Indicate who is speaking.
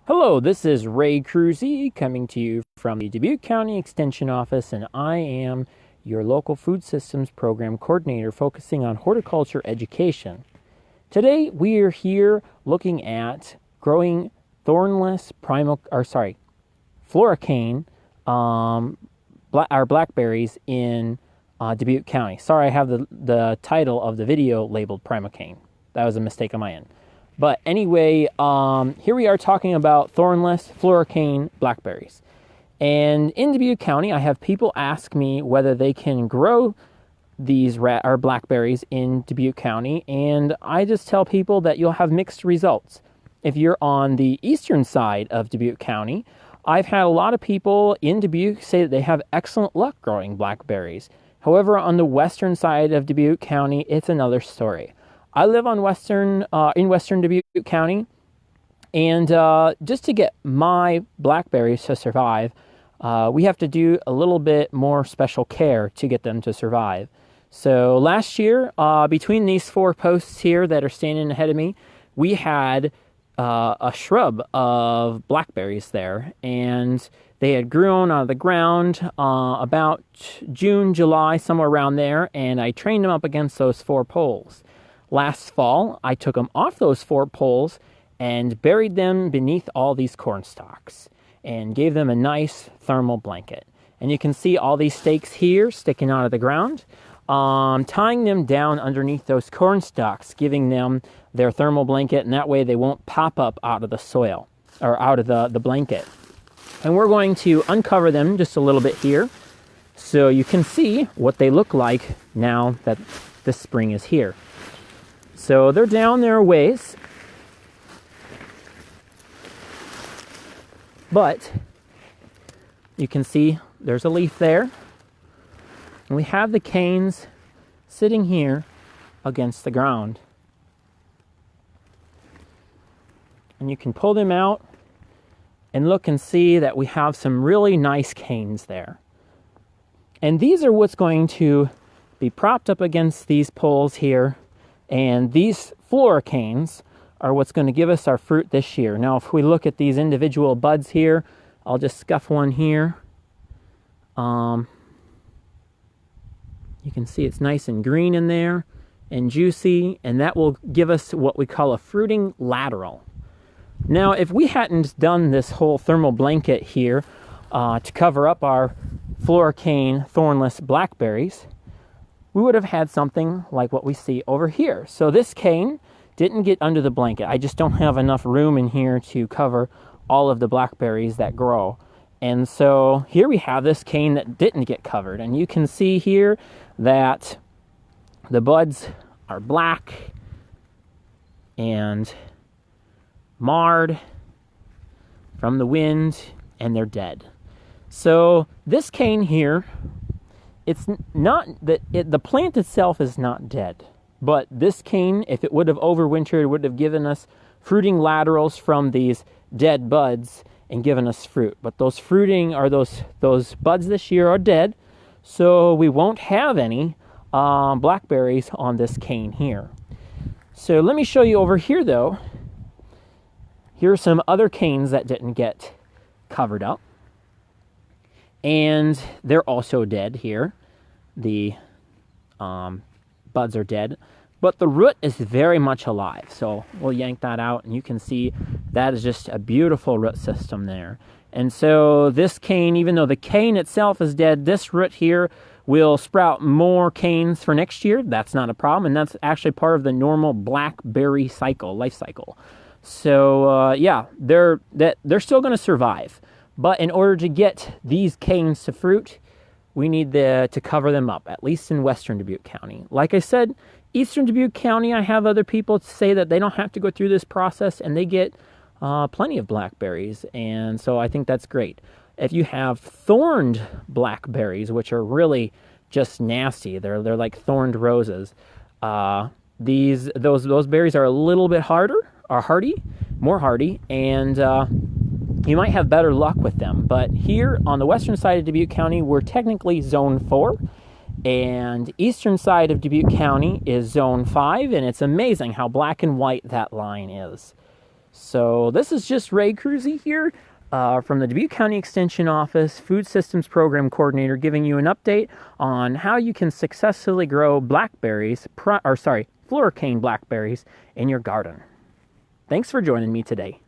Speaker 1: Hello, this is Ray Kruse coming to you from the Dubuque County Extension Office, and I am your local food systems program coordinator focusing on horticulture education. Today we are here looking at growing thornless floricane, our blackberries in Dubuque County. Sorry, I have the title of the video labeled primocane. That was a mistake on my end. But anyway, here we are talking about thornless floricane blackberries. And in Dubuque County, I have people ask me whether they can grow these blackberries in Dubuque County, and I just tell people that you'll have mixed results. If you're on the eastern side of Dubuque County, I've had a lot of people in Dubuque say that they have excellent luck growing blackberries. However, on the western side of Dubuque County, it's another story. I live on in Western Dubuque County, and just to get my blackberries to survive, we have to do a little bit more special care to get them to survive. So last year, between these four posts here that are standing ahead of me, we had a shrub of blackberries there, and they had grown out of the ground about June, July, somewhere around there, and I trained them up against those four poles. Last fall, I took them off those four poles and buried them beneath all these corn stalks and gave them a nice thermal blanket. And you can see all these stakes here sticking out of the ground, tying them down underneath those corn stalks, giving them their thermal blanket, and that way they won't pop up out of the soil or out of the blanket. And we're going to uncover them just a little bit here so you can see what they look like now that the spring is here. So they're down there a ways, but you can see there's a leaf there, and we have the canes sitting here against the ground. And you can pull them out and look and see that we have some really nice canes there. And these are what's going to be propped up against these poles here. And these floricanes are what's going to give us our fruit this year. Now, if we look at these individual buds here, I'll just scuff one here. You can see it's nice and green in there and juicy, and that will give us what we call a fruiting lateral. Now, if we hadn't done this whole thermal blanket here to cover up our floricane thornless blackberries, we would have had something like what we see over here. So this cane didn't get under the blanket. I just don't have enough room in here to cover all of the blackberries that grow. And so here we have this cane that didn't get covered. And you can see here that the buds are black and marred from the wind, and they're dead. So this cane here, it's not that the plant itself is not dead, but this cane, if it would have overwintered, would have given us fruiting laterals from these dead buds and given us fruit. But those those buds this year are dead, so we won't have any blackberries on this cane here. So let me show you over here, though. Here are some other canes that didn't get covered up. And they're also dead here. The buds are dead, but the root is very much alive. So we'll yank that out, and you can see that is just a beautiful root system there. And so this cane, even though the cane itself is dead, this root here will sprout more canes for next year. That's not a problem, and that's actually part of the normal blackberry life cycle. So yeah, they're still going to survive. But in order to get these canes to fruit, we need to cover them up, at least in Western Dubuque County. Like I said, Eastern Dubuque County, I have other people say that they don't have to go through this process, and they get plenty of blackberries. And so I think that's great. If you have thorned blackberries, which are really just nasty, they're like thorned roses, those berries are a little bit more hardy, and you might have better luck with them. But here on the western side of Dubuque County, we're technically Zone 4, and eastern side of Dubuque County is Zone 5, and it's amazing how black and white that line is. So this is just Ray Kruse here from the Dubuque County Extension Office, Food Systems Program Coordinator, giving you an update on how you can successfully grow blackberries, floricane blackberries in your garden. Thanks for joining me today.